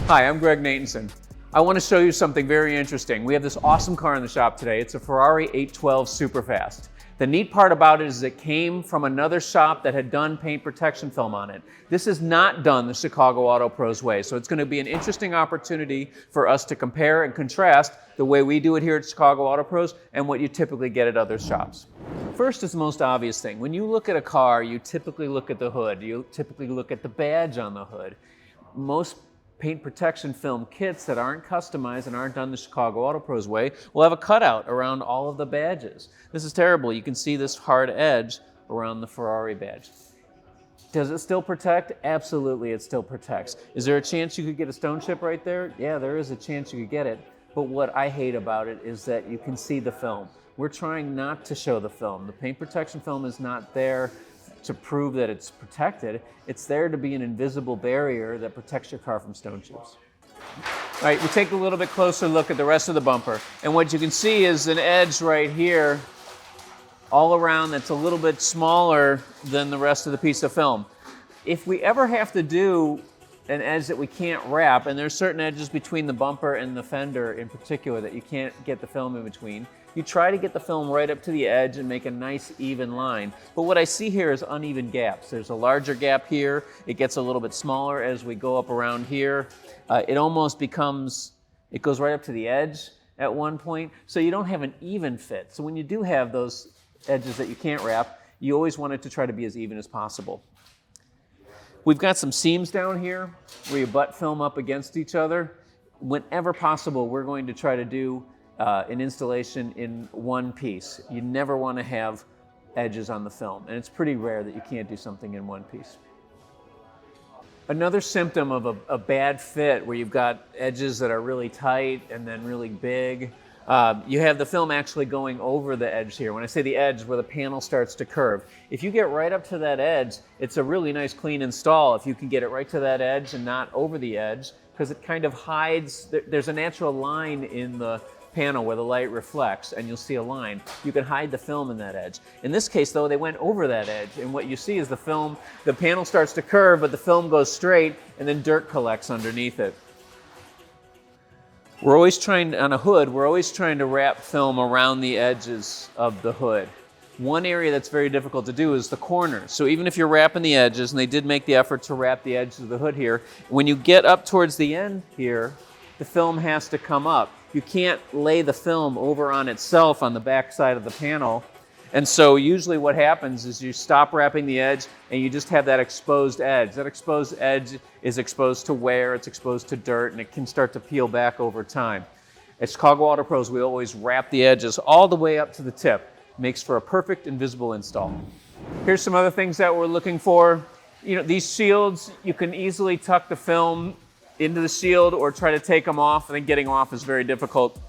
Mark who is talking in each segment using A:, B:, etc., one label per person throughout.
A: Hi, I'm Greg Natenson. I want to show you something very interesting. We have this awesome car in the shop today. It's a Ferrari 812 Superfast. The neat part about it is it came from another shop that had done paint protection film on it. This is not done the Chicago Auto Pros way, so it's going to be an interesting opportunity for us to compare and contrast the way we do it here at Chicago Auto Pros and what you typically get at other shops. First is the most obvious thing. When you look at a car, you typically look at the hood. You typically look at the badge on the hood. Most paint protection film kits that aren't customized and aren't done the Chicago Auto Pros way will have a cutout around all of the badges. This is terrible. You can see this hard edge around the Ferrari badge. Does it still protect? Absolutely, it still protects. Is there a chance you could get a stone chip right there? Yeah, there is a chance you could get it. But what I hate about it is that you can see the film. We're trying not to show the film. The paint protection film is not there to prove that it's protected. It's there to be an invisible barrier that protects your car from stone chips. All right, we take a little bit closer look at the rest of the bumper. And what you can see is an edge right here all around that's a little bit smaller than the rest of the piece of film. If we ever have to do an edge that we can't wrap, and there's certain edges between the bumper and the fender in particular that you can't get the film in between, you try to get the film right up to the edge and make a nice even line. But what I see here is uneven gaps. There's a larger gap here. It gets a little bit smaller as we go up around here. It almost becomes, it goes right up to the edge at one point. So you don't have an even fit. So when you do have those edges that you can't wrap, you always want it to try to be as even as possible. We've got some seams down here where you butt film up against each other. Whenever possible, we're going to try to do an installation in one piece. You never want to have edges on the film, and it's pretty rare that you can't do something in one piece. Another symptom of a bad fit where you've got edges that are really tight and then really big, you have the film actually going over the edge here. When I say the edge, where the panel starts to curve. If you get right up to that edge, it's a really nice clean install if you can get it right to that edge and not over the edge, because it kind of hides, there's a natural line in the panel where the light reflects and you'll see a line. You can hide the film in that edge. In this case though, they went over that edge, and what you see is the film, the panel starts to curve, but the film goes straight and then dirt collects underneath it. We're always trying, on a hood, we're always trying to wrap film around the edges of the hood. One area that's very difficult to do is the corners. So even if you're wrapping the edges, and they did make the effort to wrap the edges of the hood here, when you get up towards the end here, the film has to come up. You can't lay the film over on itself on the back side of the panel. And so usually what happens is you stop wrapping the edge and you just have that exposed edge. That exposed edge is exposed to wear, it's exposed to dirt, and it can start to peel back over time. At Chicago Auto Pros, we always wrap the edges all the way up to the tip. Makes for a perfect invisible install. Here's some other things that we're looking for. You know, these shields, you can easily tuck the film into the shield or try to take them off. I think getting them off is very difficult.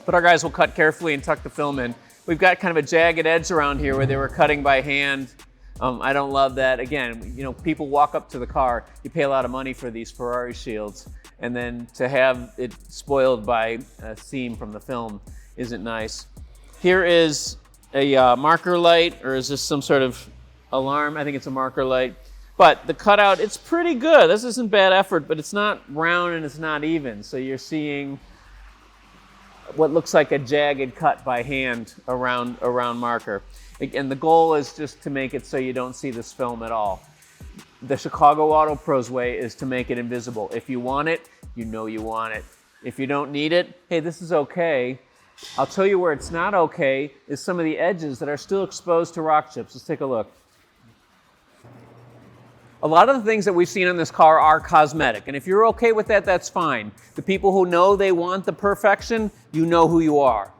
A: But our guys will cut carefully and tuck the film in. We've got kind of a jagged edge around here where they were cutting by hand. I don't love that. Again, you know, people walk up to the car, you pay a lot of money for these Ferrari shields, and then to have it spoiled by a seam from the film isn't nice. Here is a marker light, or is this some sort of alarm? I think it's a marker light. But the cutout, it's pretty good. This isn't bad effort, but it's not round and it's not even. So you're seeing what looks like a jagged cut by hand around marker. And the goal is just to make it so you don't see this film at all. The Chicago Auto Pros way is to make it invisible. If you want it, you know you want it. If you don't need it, hey, this is okay. I'll tell you where it's not okay is some of the edges that are still exposed to rock chips. Let's take a look. A lot of the things that we've seen on this car are cosmetic, and if you're okay with that, that's fine. The people who know they want the perfection, you know who you are.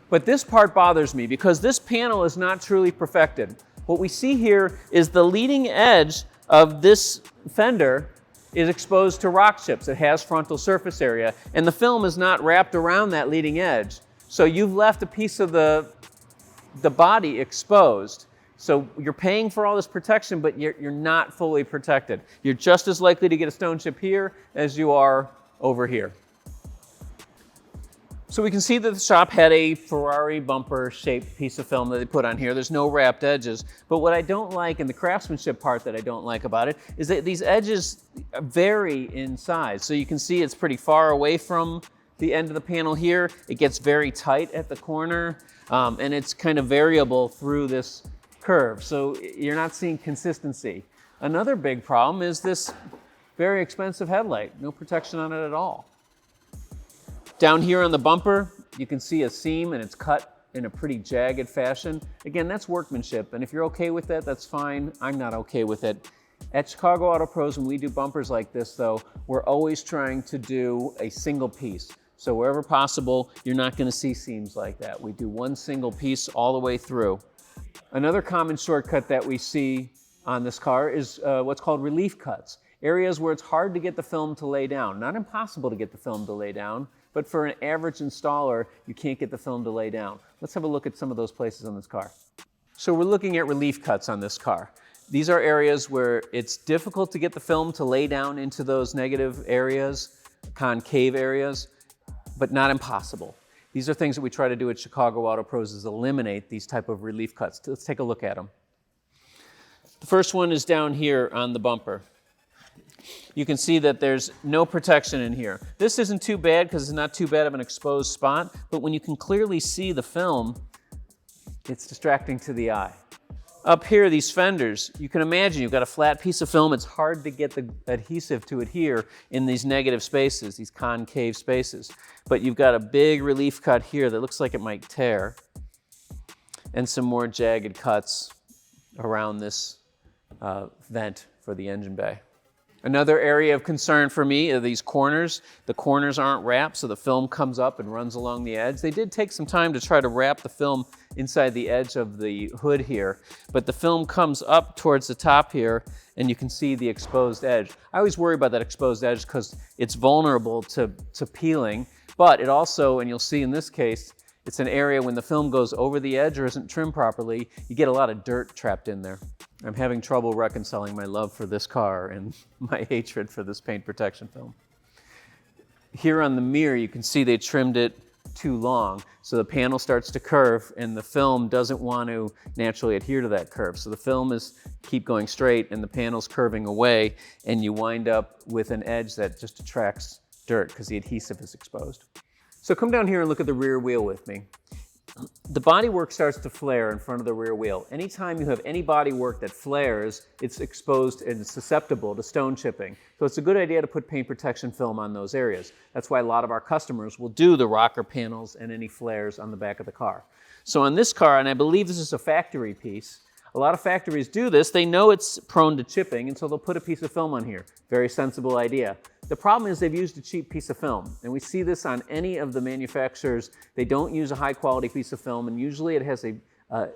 A: But this part bothers me because this panel is not truly perfected. What we see here is the leading edge of this fender is exposed to rock chips. It has frontal surface area, and the film is not wrapped around that leading edge. So you've left a piece of the body exposed. So you're paying for all this protection, but you're not fully protected. You're just as likely to get a stone chip here as you are over here. So we can see that the shop had a Ferrari bumper shaped piece of film that they put on here. There's no wrapped edges. But what I don't like, and the craftsmanship part that I don't like about it, is that these edges vary in size. So you can see it's pretty far away from the end of the panel here. It gets very tight at the corner, and it's kind of variable through this curve. So you're not seeing consistency. Another big problem is this very expensive headlight. No protection on it at all. Down here on the bumper, you can see a seam and it's cut in a pretty jagged fashion. Again, that's workmanship, and if you're okay with that, that's fine. I'm not okay with it. At Chicago Auto Pros, when we do bumpers like this though, we're always trying to do a single piece. So wherever possible, you're not gonna see seams like that. We do one single piece all the way through. Another common shortcut that we see on this car is what's called relief cuts. Areas where it's hard to get the film to lay down. Not impossible to get the film to lay down, but for an average installer, you can't get the film to lay down. Let's have a look at some of those places on this car. So we're looking at relief cuts on this car. These are areas where it's difficult to get the film to lay down into those negative areas, concave areas, but not impossible. These are things that we try to do at Chicago Auto Pros, is eliminate these type of relief cuts. Let's take a look at them. The first one is down here on the bumper. You can see that there's no protection in here. This isn't too bad because it's not too bad of an exposed spot, but when you can clearly see the film, it's distracting to the eye. Up here, these fenders, you can imagine you've got a flat piece of film. It's hard to get the adhesive to adhere in these negative spaces, these concave spaces. But you've got a big relief cut here that looks like it might tear, and some more jagged cuts around this vent for the engine bay. Another area of concern for me are these corners. The corners aren't wrapped, so the film comes up and runs along the edge. They did take some time to try to wrap the film inside the edge of the hood here, but the film comes up towards the top here, and you can see the exposed edge. I always worry about that exposed edge because it's vulnerable to peeling, but it also, and you'll see in this case, it's an area when the film goes over the edge or isn't trimmed properly, you get a lot of dirt trapped in there. I'm having trouble reconciling my love for this car and my hatred for this paint protection film. Here on the mirror, you can see they trimmed it too long, so the panel starts to curve and the film doesn't want to naturally adhere to that curve. So the film is keep going straight and the panel's curving away, and you wind up with an edge that just attracts dirt because the adhesive is exposed. So come down here and look at the rear wheel with me. The bodywork starts to flare in front of the rear wheel. Anytime you have any bodywork that flares, it's exposed and it's susceptible to stone chipping. So it's a good idea to put paint protection film on those areas. That's why a lot of our customers will do the rocker panels and any flares on the back of the car. So on this car, and I believe this is a factory piece, a lot of factories do this. They know it's prone to chipping, and so they'll put a piece of film on here. Very sensible idea. The problem is they've used a cheap piece of film, and we see this on any of the manufacturers. They don't use a high-quality piece of film, and usually it has a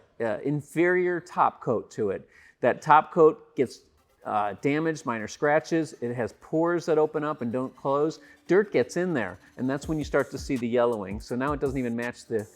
A: inferior top coat to it. That top coat gets damaged, minor scratches. It has pores that open up and don't close. Dirt gets in there, and that's when you start to see the yellowing. So now it doesn't even match the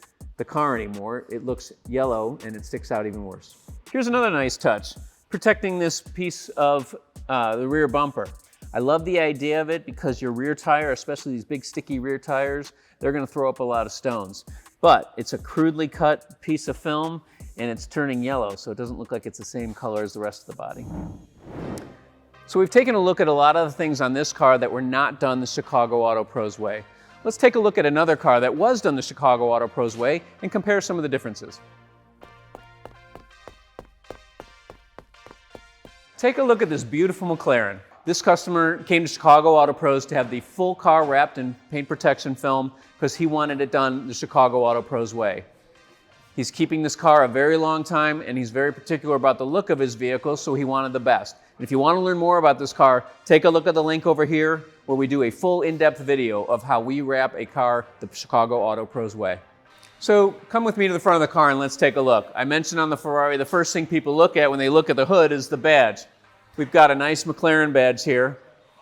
A: car anymore. It looks yellow, and it sticks out even worse. Here's another nice touch, protecting this piece of the rear bumper. I love the idea of it because your rear tire, especially these big sticky rear tires, they're gonna throw up a lot of stones. But it's a crudely cut piece of film and it's turning yellow, so it doesn't look like it's the same color as the rest of the body. So we've taken a look at a lot of the things on this car that were not done the Chicago Auto Pros way. Let's take a look at another car that was done the Chicago Auto Pros way and compare some of the differences. Take a look at this beautiful McLaren. This customer came to Chicago Auto Pros to have the full car wrapped in paint protection film because he wanted it done the Chicago Auto Pros way. He's keeping this car a very long time and he's very particular about the look of his vehicle, so he wanted the best. And if you want to learn more about this car, take a look at the link over here where we do a full in-depth video of how we wrap a car the Chicago Auto Pros way. So come with me to the front of the car and let's take a look. I mentioned on the Ferrari, the first thing people look at when they look at the hood is the badge. We've got a nice McLaren badge here.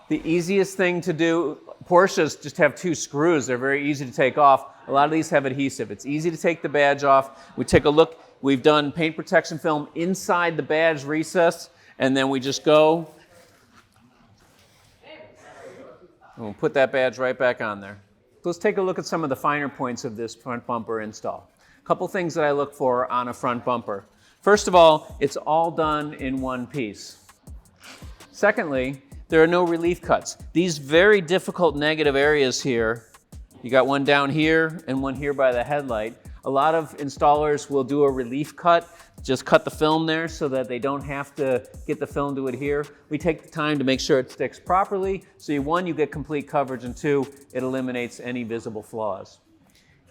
A: The easiest thing to do, Porsches just have 2 screws. They're very easy to take off. A lot of these have adhesive. It's easy to take the badge off. We take a look. We've done paint protection film inside the badge recess, and then we just go and we'll put that badge right back on there. So let's take a look at some of the finer points of this front bumper install. A couple things that I look for on a front bumper. First of all, it's all done in one piece. Secondly, there are no relief cuts. These very difficult negative areas here, you got one down here and one here by the headlight. A lot of installers will do a relief cut, just cut the film there so that they don't have to get the film to adhere. We take the time to make sure it sticks properly, so one, you get complete coverage, and two, it eliminates any visible flaws.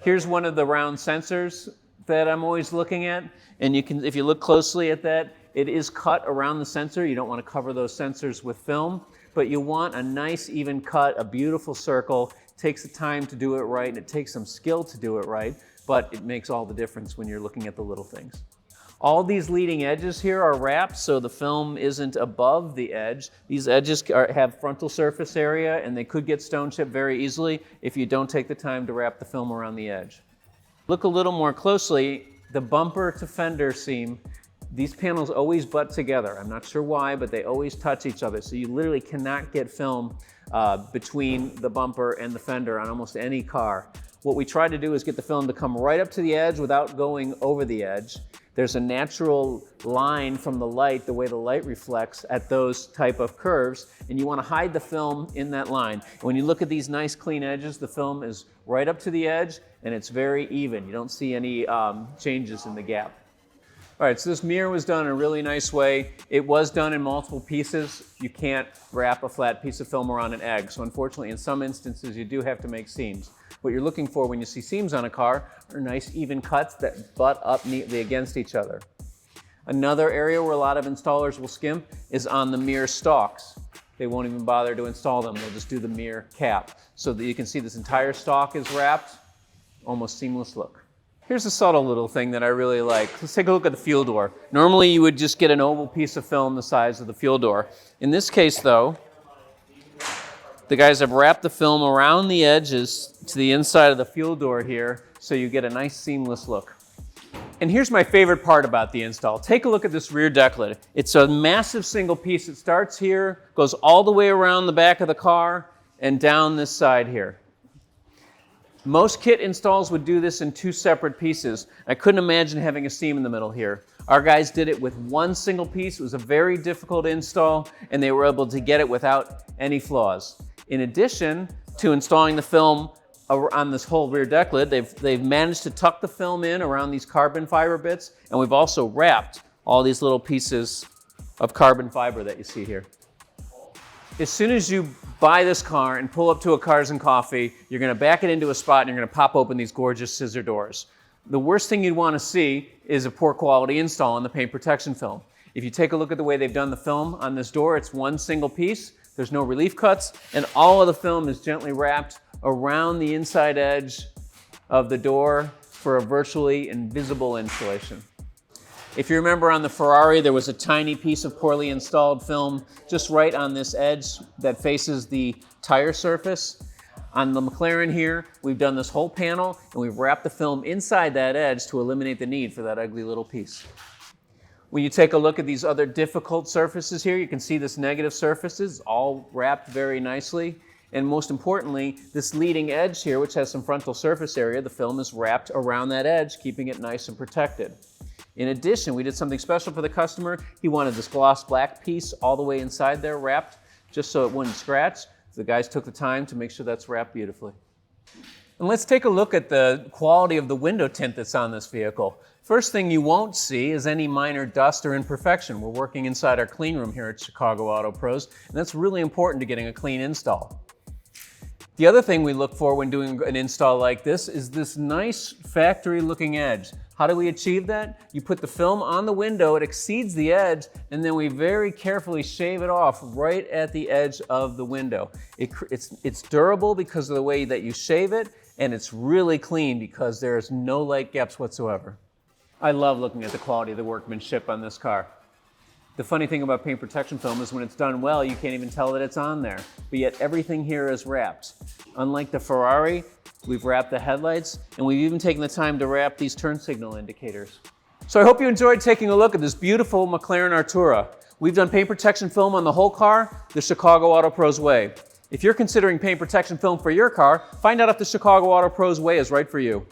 A: Here's one of the round sensors that I'm always looking at, and you can, if you look closely at that, it is cut around the sensor. You don't want to cover those sensors with film, but you want a nice even cut, a beautiful circle. It takes the time to do it right, and it takes some skill to do it right, but it makes all the difference when you're looking at the little things. All these leading edges here are wrapped so the film isn't above the edge. These edges have frontal surface area, and they could get stone chipped very easily if you don't take the time to wrap the film around the edge. Look a little more closely, the bumper to fender seam, these panels always butt together. I'm not sure why, but they always touch each other. So you literally cannot get film between the bumper and the fender on almost any car. What we try to do is get the film to come right up to the edge without going over the edge. There's a natural line from the light, the way the light reflects at those type of curves, and you want to hide the film in that line. And when you look at these nice clean edges, the film is right up to the edge, and it's very even. You don't see any changes in the gap. All right, so this mirror was done in a really nice way. It was done in multiple pieces. You can't wrap a flat piece of film around an egg, so unfortunately in some instances you do have to make seams. What you're looking for when you see seams on a car are nice even cuts that butt up neatly against each other. Another area where a lot of installers will skimp is on the mirror stalks. They won't even bother to install them. They'll just do the mirror cap so that you can see this entire stalk is wrapped, almost seamless look. Here's a subtle little thing that I really like. Let's take a look at the fuel door. Normally you would just get an oval piece of film the size of the fuel door. In this case though, the guys have wrapped the film around the edges to the inside of the fuel door here, so you get a nice seamless look. And here's my favorite part about the install. Take a look at this rear deck lid. It's a massive single piece. It starts here, goes all the way around the back of the car, and down this side here. Most kit installs would do this in two separate pieces. I couldn't imagine having a seam in the middle here. Our guys did it with one single piece. It was a very difficult install, and they were able to get it without any flaws. In addition to installing the film on this whole rear deck lid, they've managed to tuck the film in around these carbon fiber bits, and we've also wrapped all these little pieces of carbon fiber that you see here. As soon as you buy this car and pull up to a Cars and Coffee, you're going to back it into a spot and you're going to pop open these gorgeous scissor doors. The worst thing you'd want to see is a poor quality install on the paint protection film. If you take a look at the way they've done the film on this door, it's one single piece. There's no relief cuts, and all of the film is gently wrapped around the inside edge of the door for a virtually invisible installation. If you remember on the Ferrari, there was a tiny piece of poorly installed film just right on this edge that faces the tire surface. On the McLaren here, we've done this whole panel, and we've wrapped the film inside that edge to eliminate the need for that ugly little piece. When you take a look at these other difficult surfaces here, you can see this negative surface is all wrapped very nicely. And most importantly, this leading edge here, which has some frontal surface area, the film is wrapped around that edge, keeping it nice and protected. In addition, we did something special for the customer. He wanted this gloss black piece all the way inside there wrapped, just so it wouldn't scratch. The guys took the time to make sure that's wrapped beautifully. And let's take a look at the quality of the window tint that's on this vehicle. First thing you won't see is any minor dust or imperfection. We're working inside our clean room here at Chicago Auto Pros, and that's really important to getting a clean install. The other thing we look for when doing an install like this is this nice factory looking edge. How do we achieve that? You put the film on the window, it exceeds the edge, and then we very carefully shave it off right at the edge of the window. It's durable because of the way that you shave it, and it's really clean because there's no light gaps whatsoever. I love looking at the quality of the workmanship on this car. The funny thing about paint protection film is when it's done well, you can't even tell that it's on there, but yet everything here is wrapped. Unlike the Ferrari, we've wrapped the headlights, and we've even taken the time to wrap these turn signal indicators. So I hope you enjoyed taking a look at this beautiful McLaren Artura. We've done paint protection film on the whole car, the Chicago Auto Pros way. If you're considering paint protection film for your car, find out if the Chicago Auto Pros way is right for you.